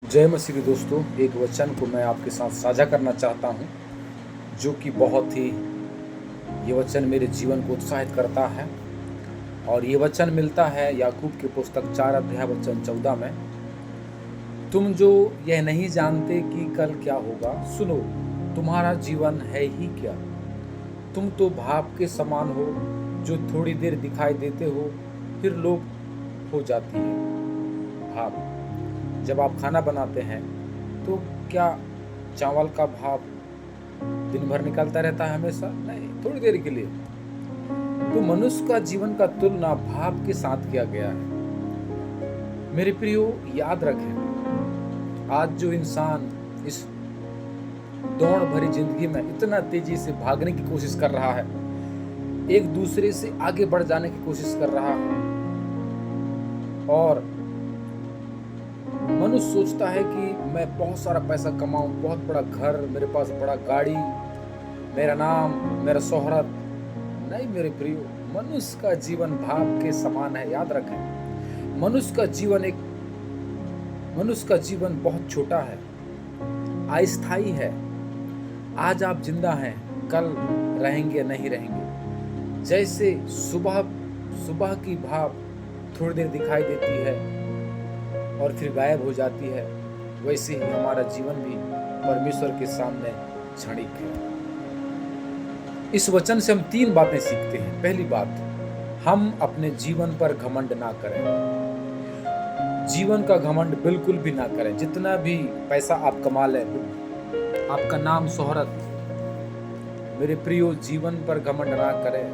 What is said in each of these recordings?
जय मसीह के दोस्तों, एक वचन को मैं आपके साथ साझा करना चाहता हूँ, जो कि बहुत ही ये वचन मेरे जीवन को उत्साहित करता है। और ये वचन मिलता है याकूब की पुस्तक 4 अध्याय वचन 14 में। तुम जो यह नहीं जानते कि कल क्या होगा, सुनो, तुम्हारा जीवन है ही क्या। तुम तो भाप के समान हो, जो थोड़ी देर दिखाई देते हो, फिर लोप हो जाती है। भाप, जब आप खाना बनाते हैं तो क्या चावल का भाप दिन भर निकलता रहता है? हमेशा नहीं, थोड़ी देर के लिए। तो मनुष्य का जीवन का तुलना भाप के साथ किया गया है। मेरे प्रियो, याद रखें, आज जो इंसान इस दौड़ भरी जिंदगी में इतना तेजी से भागने की कोशिश कर रहा है, एक दूसरे से आगे बढ़ जाने की कोशिश कर रहा है, और मनुष्य सोचता है कि मैं बहुत सारा पैसा कमाऊं, बहुत बड़ा घर, मेरे पास बड़ा गाड़ी, मेरा नाम, मेरा शोहरत। नहीं मेरे प्रियो, मनुष्य का जीवन भाप के समान है। याद रखें, मनुष्य का जीवन बहुत छोटा है, अस्थायी है। आज आप जिंदा हैं, कल रहेंगे नहीं रहेंगे। जैसे सुबह की भाप थोड़ी देर दिखाई देती है और फिर गायब हो जाती है, वैसे ही हमारा जीवन भी परमेश्वर के सामने क्षणिक है। इस वचन से हम 3 बातें सीखते हैं। पहली बात, हम अपने जीवन पर घमंड ना करें। जीवन का घमंड बिल्कुल भी ना करें। जितना भी पैसा आप कमा लें, आपका नाम, शोहरत, मेरे प्रियो, जीवन पर घमंड ना करें,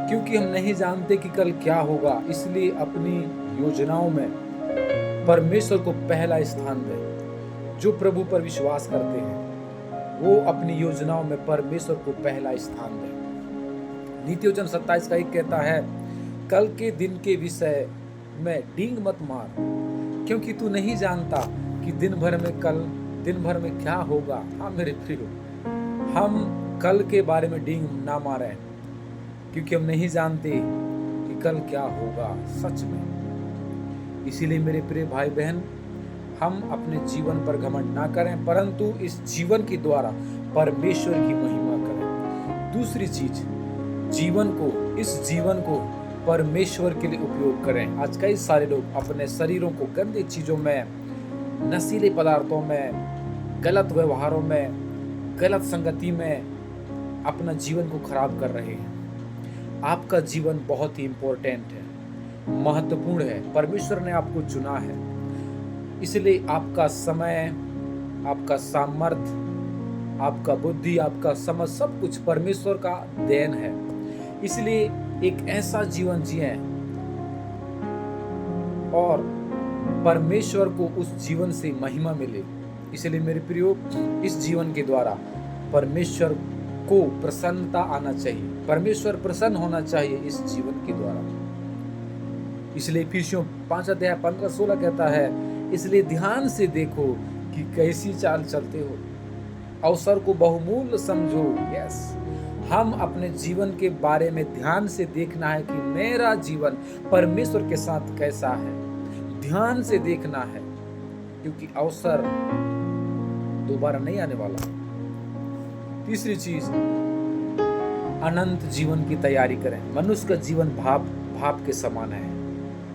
क्योंकि हम नहीं जानते कि कल क्या होगा। इसलिए अपनी योजनाओं में परमेश्वर को पहला स्थान दें। जो प्रभु पर विश्वास करते हैं वो अपनी योजनाओं में परमेश्वर को पहला स्थान दें। नीति वचन 27 का 1 कहता है, कल के दिन के विषय में डींग मत मार, क्योंकि तू नहीं जानता कि दिन भर में क्या होगा। हाँ मेरे प्रियो, हम कल के बारे में डींग ना मारें, क्योंकि हम नहीं जानते कि कल क्या होगा सच में। इसीलिए मेरे प्रिय भाई बहन, हम अपने जीवन पर घमंड ना करें, परंतु इस जीवन के द्वारा परमेश्वर की महिमा करें। दूसरी चीज, इस जीवन को परमेश्वर के लिए उपयोग करें। आज कई सारे लोग अपने शरीरों को गंदी चीजों में, नशीले पदार्थों में, गलत व्यवहारों में, गलत संगति में अपना जीवन को खराब कर रहे हैं। आपका जीवन बहुत ही इंपॉर्टेंट है, महत्वपूर्ण है। परमेश्वर ने आपको चुना है, इसलिए आपका समय, आपका सामर्थ्य, आपका बुद्धि, आपका समझ, सब कुछ परमेश्वर का देन है। इसलिए एक ऐसा जीवन जिएं और परमेश्वर को उस जीवन से महिमा मिले। इसलिए मेरे प्रियो, इस जीवन के द्वारा परमेश्वर को प्रसन्नता आना चाहिए, परमेश्वर प्रसन्न होना चाहिए इस जीवन के द्वारा। इसलिए इफिसियों 5 अध्याय 15-16 कहता है, इसलिए ध्यान से देखो कि कैसी चाल चलते हो, अवसर को बहुमूल्य समझो। यस, हम अपने जीवन के बारे में ध्यान से देखना है कि मेरा जीवन परमेश्वर के साथ कैसा है। ध्यान से देखना है, क्योंकि अवसर दोबारा नहीं आने वाला। तीसरी चीज, अनंत जीवन की तैयारी करें। मनुष्य का जीवन भाप के समान है।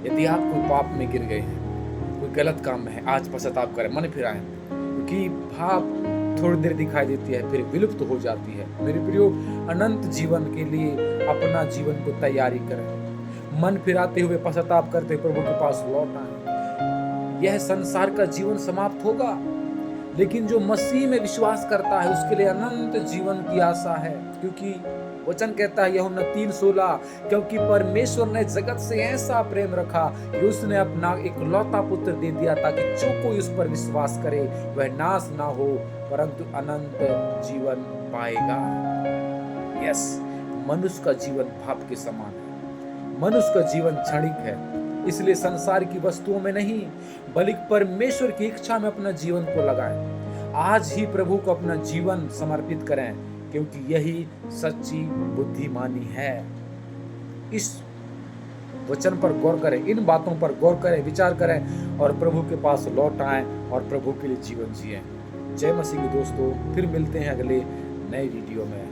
यदि आप कोई पाप में गिर गए हैं, कोई गलत काम में है, आज पश्चाताप करें, मन फिराएं, क्योंकि भाप थोड़ी देर दिखाई देती है, फिर विलुप्त हो जाती है। मेरे प्रियो, अनंत जीवन के लिए अपना जीवन को तैयारी करें। मन फिराते हुए, पश्चाताप करते हुए प्रभु के पास लौटना है। यह संसार का जीवन समाप्त होगा, लेकिन जो मसीह में विश्वास करता है उसके लिए अनंत जीवन की आशा है। क्योंकि वचन कहता है यूहन्ना 3:16, क्योंकि परमेश्वर ने जगत से ऐसा प्रेम रखा कि उसने अपना इकलौता पुत्र दे दिया, ताकि जो कोई उस पर विश्वास करे वह नाश ना हो, परंतु अनंत जीवन पाएगा। यस, मनुष्य का जीवन भाप के समान है। मनुष्य का जीवन क्षणिक है, इसलिए संसार की वस्तुओं में नहीं, बल्कि परमेश्वर की इच्छा में अपना जीवन को लगाएं। आज ही प्रभु को अपना जीवन समर्पित करें, क्योंकि यही सच्ची बुद्धिमानी है। इस वचन पर गौर करें, इन बातों पर गौर करें, विचार करें और प्रभु के पास लौट आएं और प्रभु के लिए जीवन जिएं। जय मसीह की दोस्तों, फिर मिलते हैं अगले नए वीडियो में।